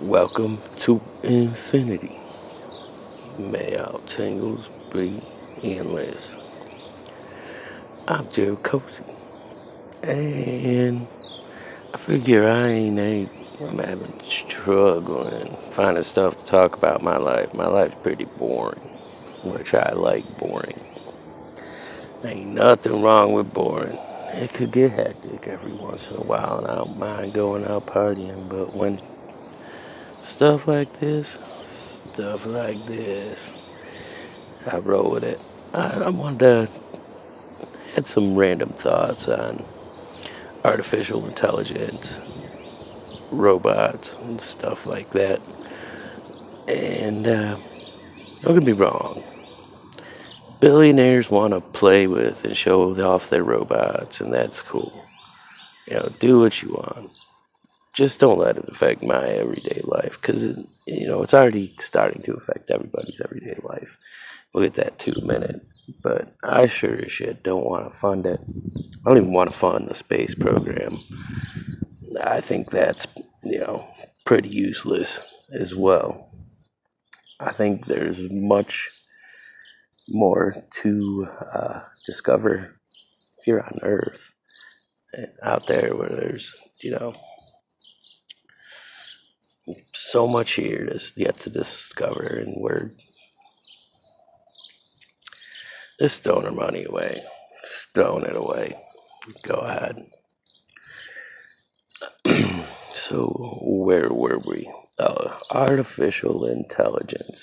Welcome to infinity. May our tangles be endless. I'm Joe Cozy, and I figure I'm having struggling finding stuff to talk about my life. My life's pretty boring, which I like boring. Ain't nothing wrong with boring. It could get hectic every once in a while, and I don't mind going out partying, but when stuff like this, stuff like this, I roll with it. I wanted to had some random thoughts on artificial intelligence, robots, and stuff like that. And don't get me wrong, billionaires want to play with and show off their robots, and that's cool. Do what you want. Just don't let it affect my everyday life, because it's already starting to affect everybody's everyday life. We'll get that too in a minute. But I sure as shit don't want to fund it. I don't even want to fund the space program. I think that's, pretty useless as well. I think there's much more to discover here on Earth and out there where there's, so much here yet to discover, and we're just throwing our money away. Just throwing it away. Go ahead. So, where were we? Artificial intelligence.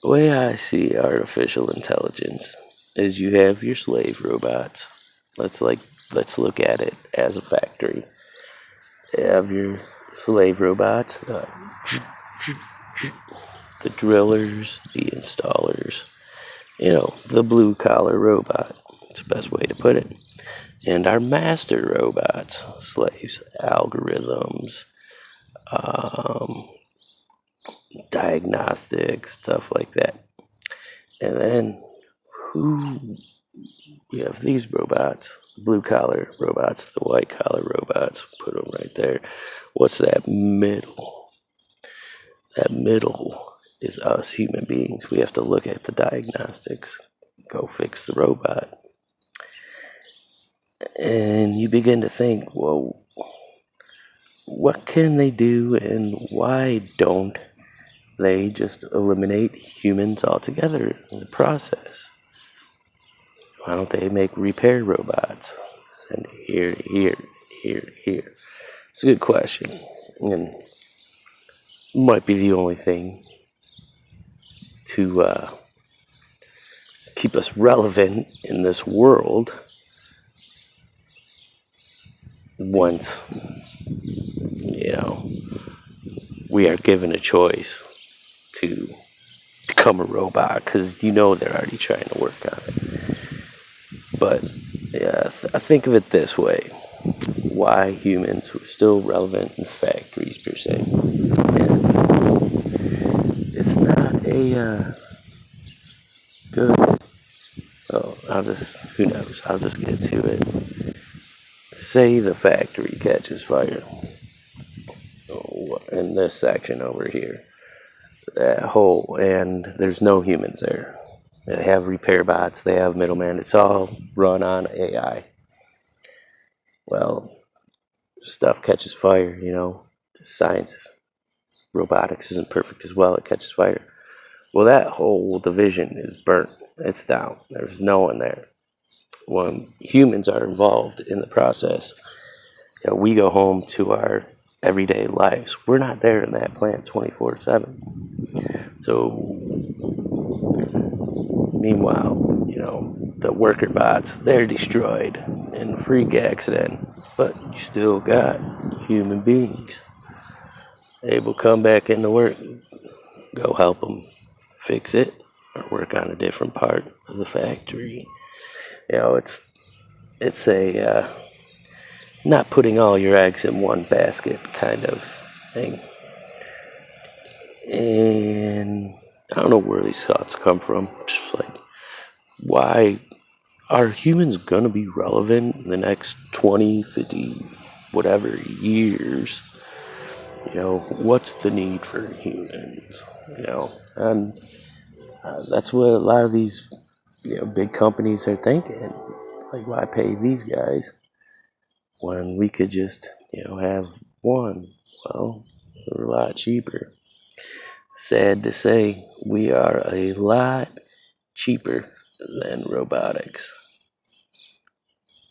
The way I see artificial intelligence is you have your slave robots. Let's look at it as a factory. You have your slave robots, the drillers, the installers, the blue collar robot. It's the best way to put it. And our master robots, slaves, algorithms, um, diagnostics, stuff like that. And then who we have these robots, blue collar robots, the white collar robots, put them right there. What's that middle? That middle is us human beings. We have to look at the diagnostics, go fix the robot. And you begin to think, well, what can they do, and why don't they just eliminate humans altogether in the process? Why don't they make repair robots? Send it here, here, here, here. It's a good question, and might be the only thing to keep us relevant in this world once, we are given a choice to become a robot, because they're already trying to work on it. But yeah, I think of it this way: why humans were still relevant in factories per se. And it's not a good. Oh, who knows? I'll just get to it. Say the factory catches fire. In this section over here, that hole, and there's no humans there. They have repair bots, they have middlemen. It's all run on AI. Well, stuff catches fire, Science, robotics isn't perfect as well. It catches fire. Well, that whole division is burnt. It's down. There's no one there. When humans are involved in the process, we go home to our everyday lives. We're not there in that plant 24/7. So, meanwhile, the worker bots, they're destroyed in a freak accident, but you still got human beings able to come back into work, go help them fix it, or work on a different part of the factory. It's a not putting all your eggs in one basket kind of thing. And I don't know where these thoughts come from. Just like, why are humans gonna be relevant in the next 20, 50, whatever years What's the need for humans? And that's what a lot of these, big companies are thinking. Like, why pay these guys when we could just, have one? Well, they're a lot cheaper. Sad to say, we are a lot cheaper than robotics.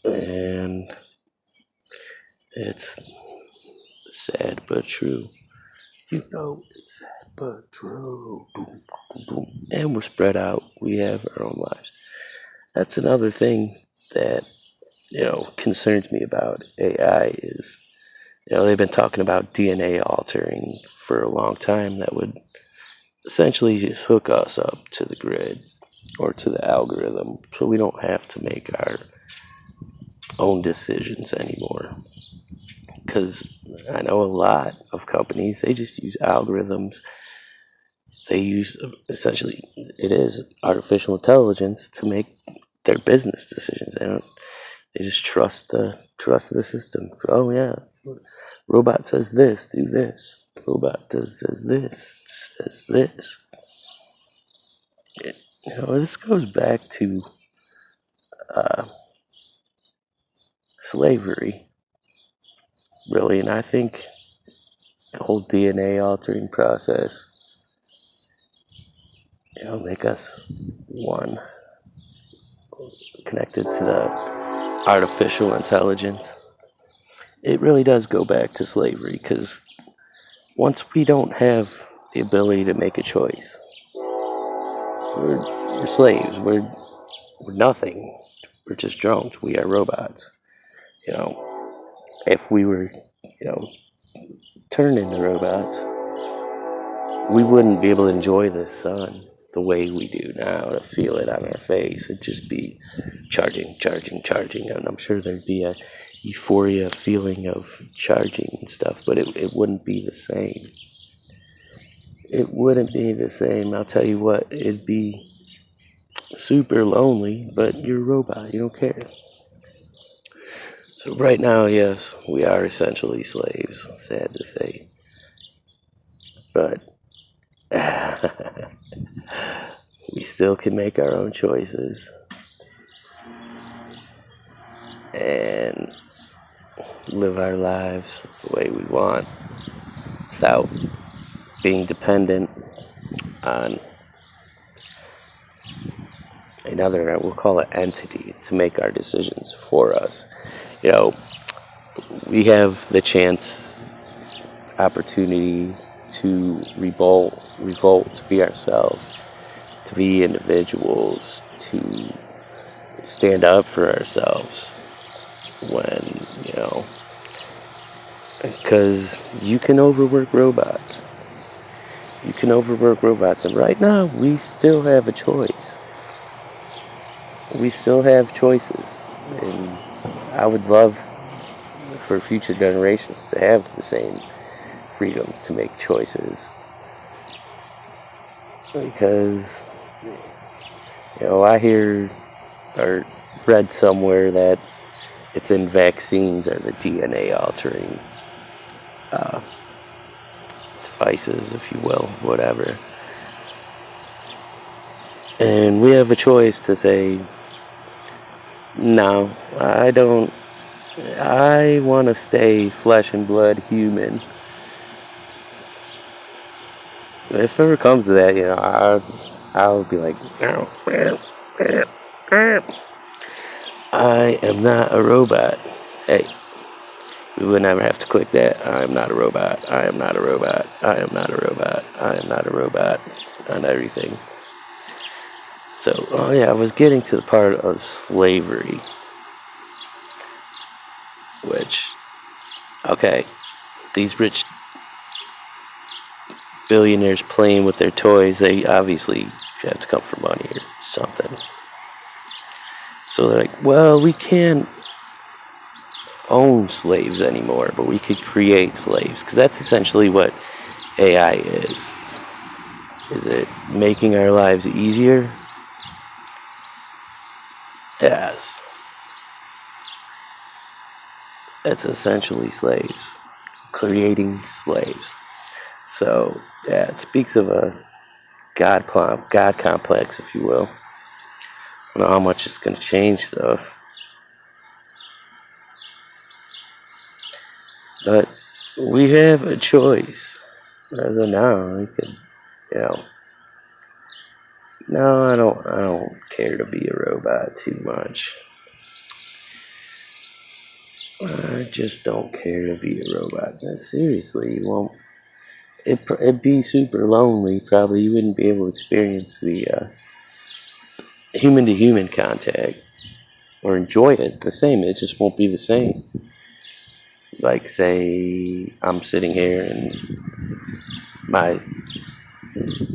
And it's sad but true. It's sad but true. Boom, boom, boom. And we're spread out. We have our own lives. That's another thing that, concerns me about AI is, they've been talking about DNA altering for a long time that would essentially just hook us up to the grid or to the algorithm so we don't have to make our own decisions anymore. Because I know a lot of companies, they just use algorithms. They use, essentially, it is artificial intelligence to make their business decisions. They just trust the system. Oh yeah, robot says this, do this. Robot says this, says this. This goes back to slavery, really, and I think the whole DNA altering process, make us one, connected to the artificial intelligence. It really does go back to slavery, because once we don't have the ability to make a choice, we're slaves. We're nothing. We're just drones. We are robots. If we were, turned into robots, we wouldn't be able to enjoy the sun the way we do now, to feel it on our face. It'd just be charging, and I'm sure there'd be a euphoria feeling of charging and stuff, but it wouldn't be the same. It wouldn't be the same. I'll tell you what, it'd be super lonely, but you're a robot. You don't care. So right now, yes, we are essentially slaves. Sad to say. But we still can make our own choices and live our lives the way we want without being dependent on another, we'll call it entity, to make our decisions for us. We have the opportunity to revolt, to be ourselves, to be individuals, to stand up for ourselves when, because you can overwork robots. And right now, we still have a choice. We still have choices. And I would love for future generations to have the same freedom to make choices. Because, I hear or read somewhere that it's in vaccines or the DNA altering devices, if you will, whatever. And we have a choice to say, no, I don't. I want to stay flesh and blood human. If it ever comes to that, I'll be like, I am not a robot. Hey, we would never have to click that. I am not a robot. I am not a robot. I am not a robot. I am not a robot on everything. So, I was getting to the part of slavery, which, okay, these rich billionaires playing with their toys, they obviously have to come for money or something. So they're like, well, we can't own slaves anymore, but we could create slaves, because that's essentially what AI is. Is it making our lives easier? Yes. That's essentially slaves. creating slaves. So, yeah, it speaks of a God complex, if you will. I don't know how much it's going to change stuff. But we have a choice. As of now, we could, you know, no, I don't care to be a robot too much. I just don't care to be a robot. Seriously, you won't. It'd be super lonely. Probably you wouldn't be able to experience the human to human contact or enjoy it the same. It just won't be the same. Like, say, I'm sitting here and my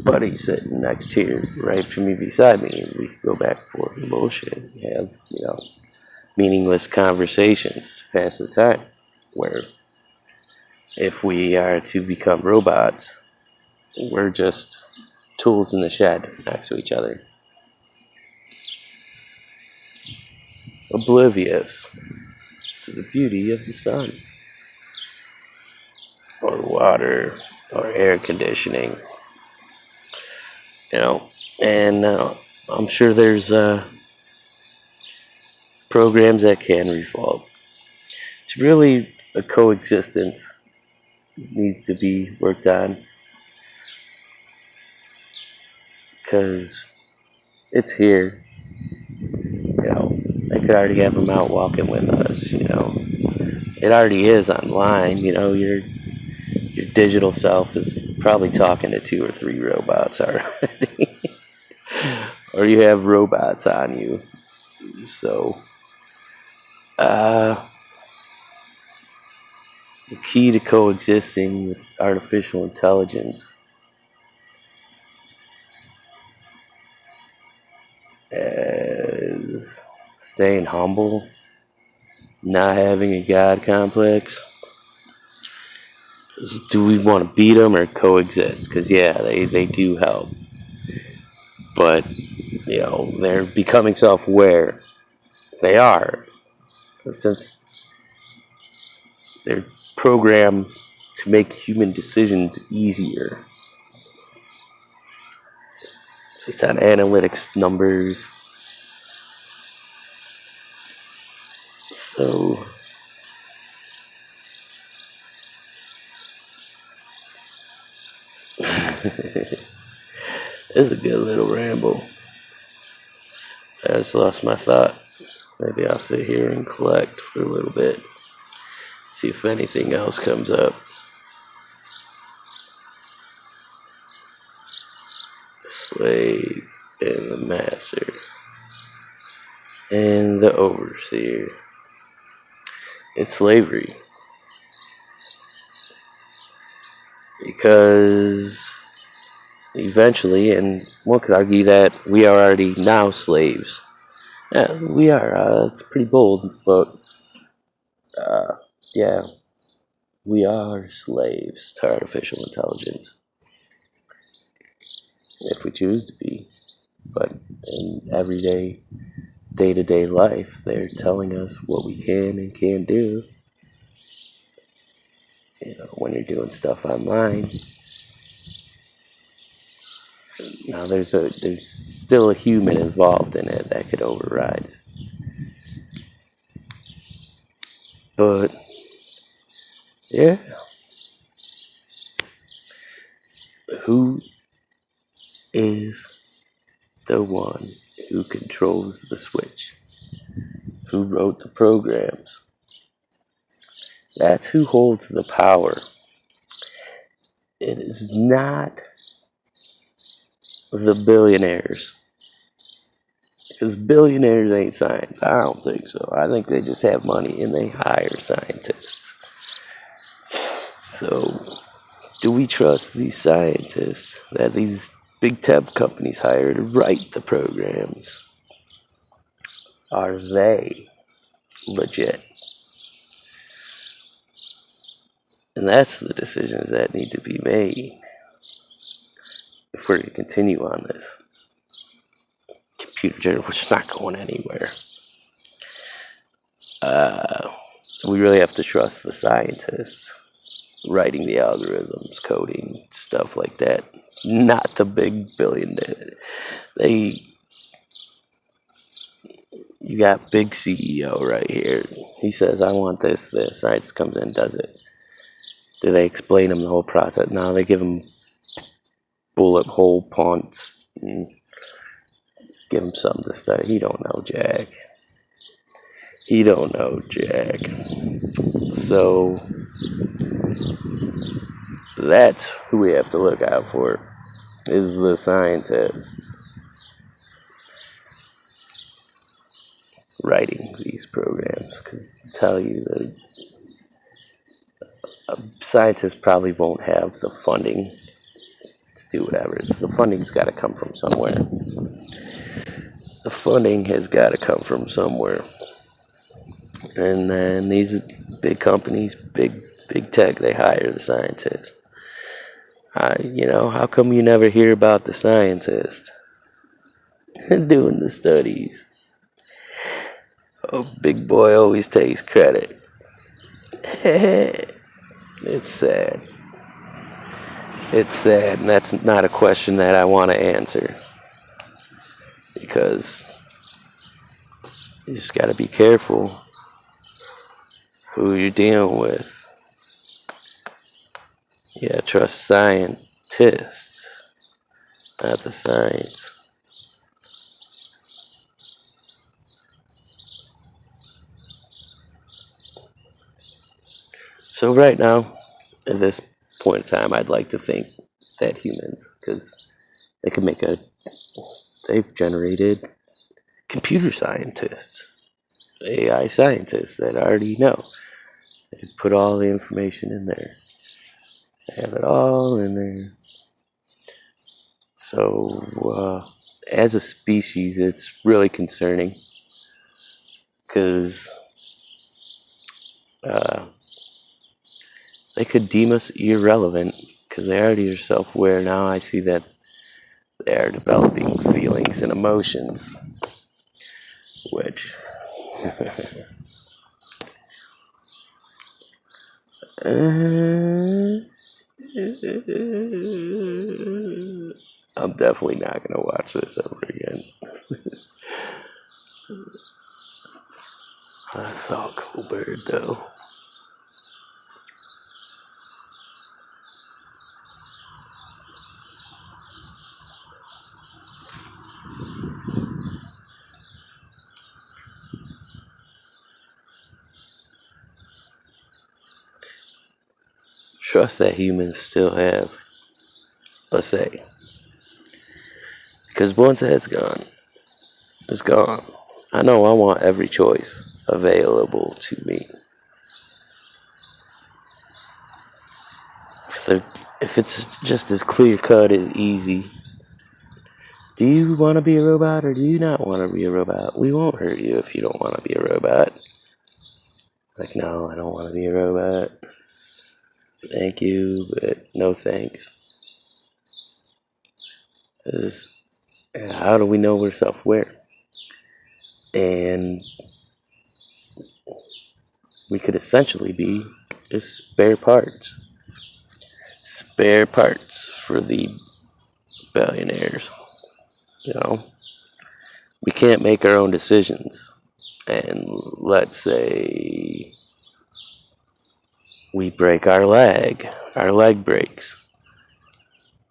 buddy's sitting next here, right to me, beside me, and we could go back and forth and bullshit and have, meaningless conversations to pass the time. Where if we are to become robots, we're just tools in the shed next to each other. Oblivious to the beauty of the sun, or water, or air conditioning. And I'm sure there's programs that can revolve. It's really a coexistence needs to be worked on because it's here. They could already have them out walking with us. It already is online. Your digital self is probably talking to 2 or 3 robots already, or you have robots on you. So, the key to coexisting with artificial intelligence is staying humble, not having a God complex. Do we want to beat them or coexist? Because, yeah, they do help. But, they're becoming self-aware. They are. Since they're programmed to make human decisions easier. Based on analytics numbers. So, it's a good little ramble. I just lost my thought. Maybe I'll sit here and collect for a little bit. See if anything else comes up. The slave and the master and the overseer. It's slavery. Because eventually, and one could argue that we are already now slaves. Yeah, we are. It's pretty bold, but yeah, we are slaves to artificial intelligence. If we choose to be. But in everyday, day-to-day life, they're telling us what we can and can't do. When you're doing stuff online. Now there's still a human involved in it that could override. But yeah. Who is the one who controls the switch? Who wrote the programs? That's who holds the power. It is not the billionaires. Because billionaires ain't science. I don't think so. I think they just have money and they hire scientists. So, do we trust these scientists that these big tech companies hire to write the programs? Are they legit? And that's the decisions that need to be made if we're to continue on this computer generated, which is not going anywhere. We really have to trust the scientists. writing the algorithms, coding, stuff like that. Not the big billionaire. They, you got big CEO right here. He says, I want this. Scientist comes in, does it. Do they explain him the whole process? No, they give him bullet hole points and give him something to study. He don't know Jack. He don't know Jack. So that's who we have to look out for, is the scientists writing these programs. Because I tell you, scientists probably won't have the funding to do whatever. The funding's got to come from somewhere. The funding has got to come from somewhere. And then these big companies, big tech, they hire the scientists. How come you never hear about the scientist doing the studies? Oh, big boy always takes credit. It's sad. It's sad, and that's not a question that I want to answer. Because you just got to be careful who you're dealing with. Yeah, trust scientists, not the science. So right now, at this point in time, I'd like to think that humans, because they've generated computer scientists, AI scientists that already know. They put all the information in there. They have it all in there. So, as a species, it's really concerning because they could deem us irrelevant because they already are self-aware. Now I see that they are developing feelings and emotions, which I'm definitely not going to watch this ever again. I saw a cool bird though. Trust that humans still have a say. Because once that's gone, it's gone. I know I want every choice available to me. If it's just as clear cut as easy, do you want to be a robot or do you not want to be a robot? We won't hurt you if you don't want to be a robot. Like, no, I don't want to be a robot. Thank you, but no thanks. How do we know we're self-aware? And we could essentially be just spare parts for the billionaires. We can't make our own decisions. And let's say we break our leg breaks,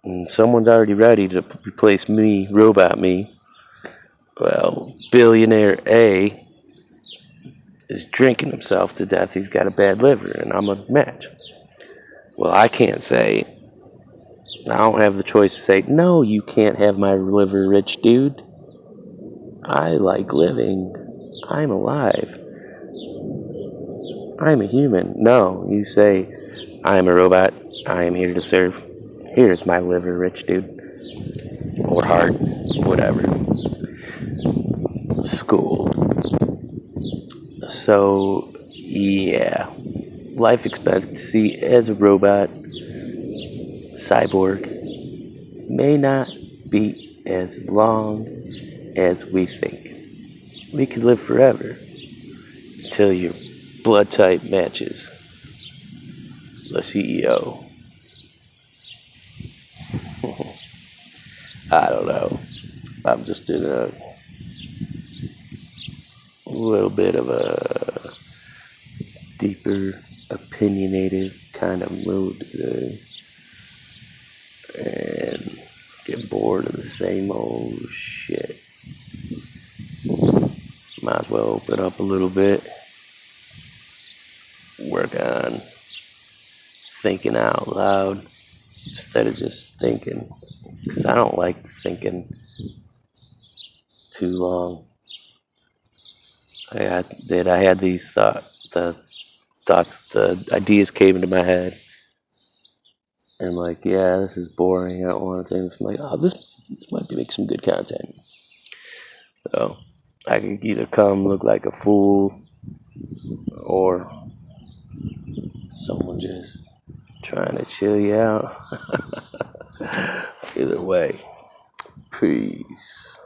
and someone's already ready to replace me, robot me. Well, billionaire A is drinking himself to death. He's got a bad liver, and I'm a match. Well, I can't say, I don't have the choice to say, no, you can't have my liver, rich dude. I like living. I'm alive. I'm a human. No, you say, I'm a robot. I am here to serve. Here's my liver, rich dude. Or heart. Whatever. School. So, yeah. Life expectancy as a robot, cyborg, may not be as long as we think. We could live forever until your blood type matches. the CEO. I don't know. I'm just in a little bit of a deeper, opinionated kind of mood today. And get bored of the same old shit. Might as well open up a little bit. Work on thinking out loud instead of just thinking. Because I don't like thinking too long. I had these the ideas came into my head. And I'm like, yeah, this is boring. I don't want to think. I'm like, oh, this might make some good content. So I could either come look like a fool or someone just trying to chill you out. Either way, peace.